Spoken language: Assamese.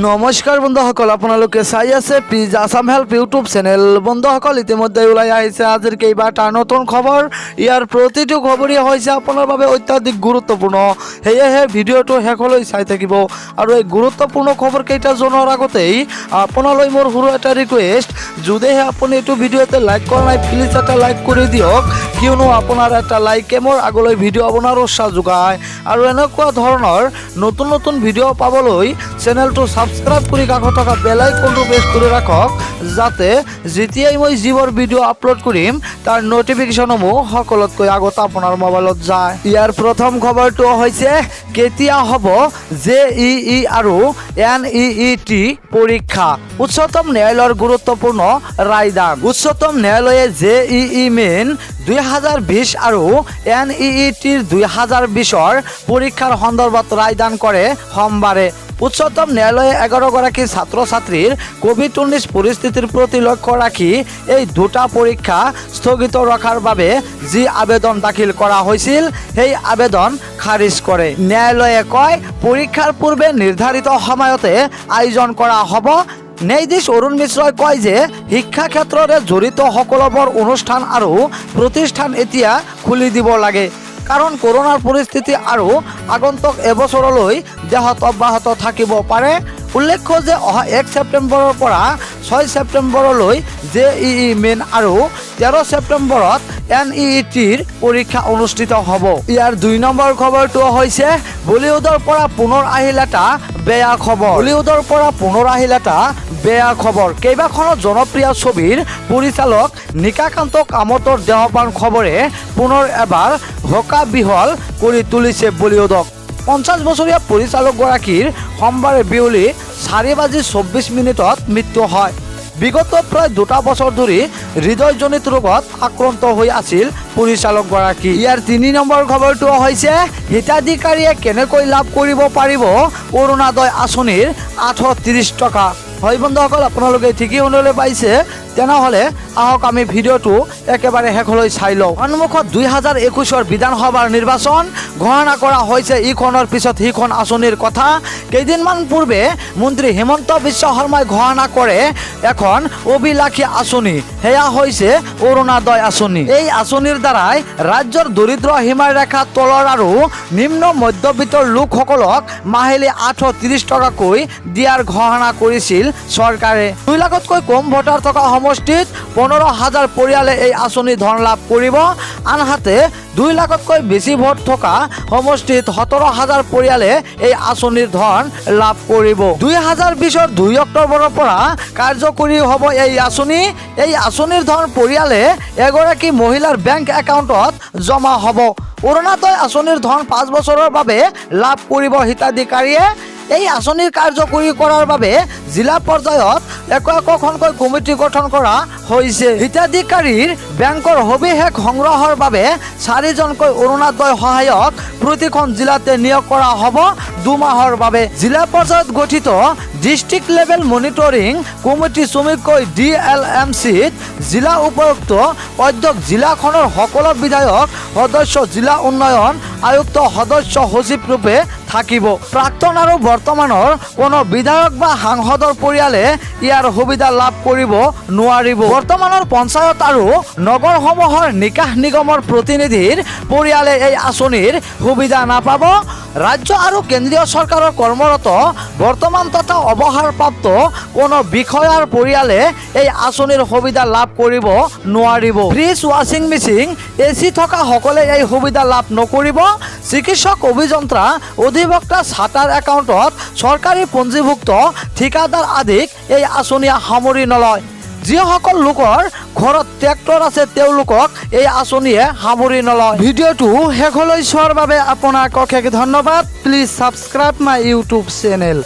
নমস্কাৰ বন্ধুসকল, আপোনালোকে চাই আছে please Assam help YouTube channel. বন্ধুসকল, ইতিমধ্যে ওলাই আহিছে আজিৰ কেইবাটা নতুন খবৰ। ইয়াৰ প্ৰতিটো খবৰেই হৈছে আপোনাৰ বাবে অত্যাধিক গুৰুত্বপূৰ্ণ, সেয়েহে ভিডিঅ'টো শেষলৈ চাই থাকিব। আৰু এই গুৰুত্বপূৰ্ণ খবৰকেইটা জনাৰ আগতেই আপোনালৈ মোৰ সৰু এটা ৰিকুৱেষ্ট, যদিহে আপুনি এইটো ভিডিঅ'তে লাইক কৰা নাই প্লিজ এটা লাইক কৰি দিয়ক, কিয়নো আপোনাৰ এটা লাইকে মোৰ আগলৈ ভিডিঅ' বনোৱাৰ উৎসাহ যোগায়। আৰু এনেকুৱা ধৰণৰ নতুন নতুন ভিডিঅ' পাবলৈ চেনেলটো সাবস্ক্ৰাইব কৰি কাষত থকা বেল আইকনটো প্ৰেছ কৰি ৰাখক, যাতে যেতিয়াই মই যিবোৰ ভিডিঅ' আপলোড কৰিম তাৰ নটিফিকেশ্যনসমূহ সকলোতকৈ আগত আপোনাৰ মোবাইলত যায়। ইয়াৰ প্ৰথম খবৰটো হৈছে কেতিয়া হ'ব JEE আৰু NEET পৰীক্ষা। উচ্চতম ন্যায়ালয়ৰ গুৰুত্বপূৰ্ণ ৰায়দান। উচ্চতম ন্যায়ালয়ে JEE মেইন 2020 আৰু NEET 2020 পৰীক্ষাৰ সন্দৰ্ভত ৰায়দান কৰে সোমবাৰে। উচ্চতম ন্যায়ালয়ে 11গৰাকী ছাত্ৰ ছাত্ৰীৰ কোভিড-19 পৰিস্থিতিৰ প্ৰতি লক্ষ্য ৰাখি এই দুটা পৰীক্ষা স্থগিত ৰখাৰ বাবে যি আবেদন দাখিল কৰা হৈছিল সেই আবেদন খাৰিজ কৰে। ন্যায়ালয়ে কয়, পৰীক্ষাৰ পূৰ্বে নিৰ্ধাৰিত সময়তে আয়োজন কৰা হ'ব। ন্যায়াধীশ অৰুণ মিশ্ৰই কয় যে শিক্ষা ক্ষেত্ৰৰে জড়িত সকলোবোৰ অনুষ্ঠান আৰু প্ৰতিষ্ঠান এতিয়া খুলি দিব লাগে, কাৰণ কৰোনাৰ পৰিস্থিতি আৰু আগন্তুক এবছৰলৈ দেশত অব্যাহত থাকিব পাৰে। উল্লেখ্য যে অহা 1 ছেপ্টেম্বৰৰ পৰা 6 ছেপ্টেম্বৰলৈ JEE মেইন আৰু 13 ছেপ্টেম্বৰত NEETৰ পৰীক্ষা অনুষ্ঠিত হ'ব। ইয়াৰ 2 নম্বৰ খবৰটো হৈছে বলিউডৰ পৰা পুনৰ আহিল এটা বেয়া খবৰ। বলিউডৰ পৰা পুনৰ আহিল এটা বেয়া খবৰ। কেইবাখনো জনপ্ৰিয় ছবিৰ পৰিচালক নিকাকান্ত কামতৰ দেহপান খবৰে পুনৰ এবাৰ হকা বিহল কৰি তুলিছে বলিউডক। 50 বছৰীয়া পৰিচালকগৰাকীৰ সোমবাৰে বিয়লি 4:24 মৃত্যু হয়। বিগত প্ৰায় 2 বছৰ ধৰি হৃদয়জনিত ৰোগত আক্ৰান্ত হৈ আছিল পৰিচালকগৰাকী। ইয়াৰ 3 নম্বৰ খবৰটো হৈছে হিতাধিকাৰীয়ে কেনেকৈ লাভ কৰিব পাৰিব অৰুণোদয় আঁচনিৰ 830 টকা। হয় বন্ধুসকল, আপোনালোকে ঠিকেই শুনিবলৈ পাইছে। তেনেহ'লে আহক আমি ভিডিঅ'টো একেবাৰে শেষলৈ চাই লওঁ। সন্মুখত 2021 বিধানসভাৰ নিৰ্বাচন ঘোষণা কৰা হৈছে ইখনৰ পিছত সিখন আঁচনিৰ কথা। কেইদিনমান পূৰ্বে মন্ত্ৰী হিমন্ত বিশ্ব শৰ্মাই ঘোষণা কৰে এখন অভিলাষী আঁচনি, সেয়া হৈছে অৰুণোদয় আঁচনি। এই আঁচনিৰ দ্বাৰাই ৰাজ্যৰ দৰিদ্ৰ সীমা ৰেখাৰ তলৰ আৰু নিম্ন মধ্যবিত্তৰ লোকসকলক মাহিলী 830 টকাকৈ দিয়াৰ ঘোষণা কৰিছিল চৰকাৰে। 2 লাখতকৈ কম ভোটাৰ থকা সমষ্টিত 15,000 পৰিয়ালে এই আঁচনি ধন লাভ কৰিব। আনহাতে 2 লাখতকৈ বেছি ভোট থকা সমষ্টিত 17,000 পৰিয়ালে এই আঁচনিৰ ধন লাভ কৰিব। 2020 2 অক্টোবৰৰ পৰা কাৰ্যকৰী হ'ব এই আঁচনি। এই আঁচনিৰ ধন পৰিয়ালে এগৰাকী মহিলাৰ বেংক একাউণ্টত জমা হ'ব। অৰুণোদয় আঁচনিৰ ধন 5 বছৰৰ বাবে লাভ কৰিব হিতাধিকাৰীয়ে। এই আঁচনিৰ কাৰ্যকৰী কৰাৰ বাবে জিলা পৰ্যায়ত একোখনকৈ কমিটি গঠন কৰা হৈছে। হিতাধিকাৰীৰ বেংকৰ সবিশেষ সংগ্ৰহৰ বাবে 4জনকৈ অৰুণোদয় সহায়ক প্ৰতিখন জিলাতে নিয়োগ কৰা হ'ব 2 মাহৰ বাবে। জিলা পৰ্যায়ত গঠিত ডিষ্ট্ৰিক্ট লেভেল মনিটৰিং কমিটি চমুকৈ DLMCত জিলা উপায়ুক্ত অধ্যক্ষ, জিলাখনৰ সকলো বিধায়ক সদস্য, জিলা উন্নয়ন আয়ুক্ত সদস্য সচিব ৰূপে থাকিব। প্ৰাক্তন আৰু বৰ্তমানৰ কোনো বিধায়ক বা সাংসদৰ পৰিয়ালে ইয়াৰ সুবিধা লাভ কৰিব নোৱাৰিব। বৰ্তমানৰ পঞ্চায়ত আৰু নগৰসমূহৰ নিকাশ নিগমৰ প্ৰতিনিধিৰ পৰিয়ালে এই আঁচনিৰ সুবিধা নাপাব। ৰাজ্য আৰু কেন্দ্ৰীয় চৰকাৰৰ কৰ্মৰত বৰ্তমান তথা অৱসৰপ্ৰাপ্ত কোনো বিষয়াৰ পৰিয়ালে এই আঁচনিৰ সুবিধা লাভ কৰিব নোৱাৰিব। ফ্ৰিজ, ৱাশ্বিং মেচিন, AC থকা সকলে এই সুবিধা লাভ নকৰিব। চিকিৎসক, অভিযন্তা, অধিবক্তা, চাৰ্টাৰ একাউণ্টত চৰকাৰী পঞ্জীভুক্ত ঠিকাদাৰ আদিক এই আঁচনিয়ে সামৰি নলয়। যিসকল লোকৰ ঘৰত ট্ৰেক্টৰ আছে তেওঁলোকক এই আঁচনিয়ে সামৰি নলয়। ভিডিঅ'টো শেষলৈ চোৱাৰ বাবে আপোনাক অশেষ ধন্যবাদ। Please subscribe my YouTube channel.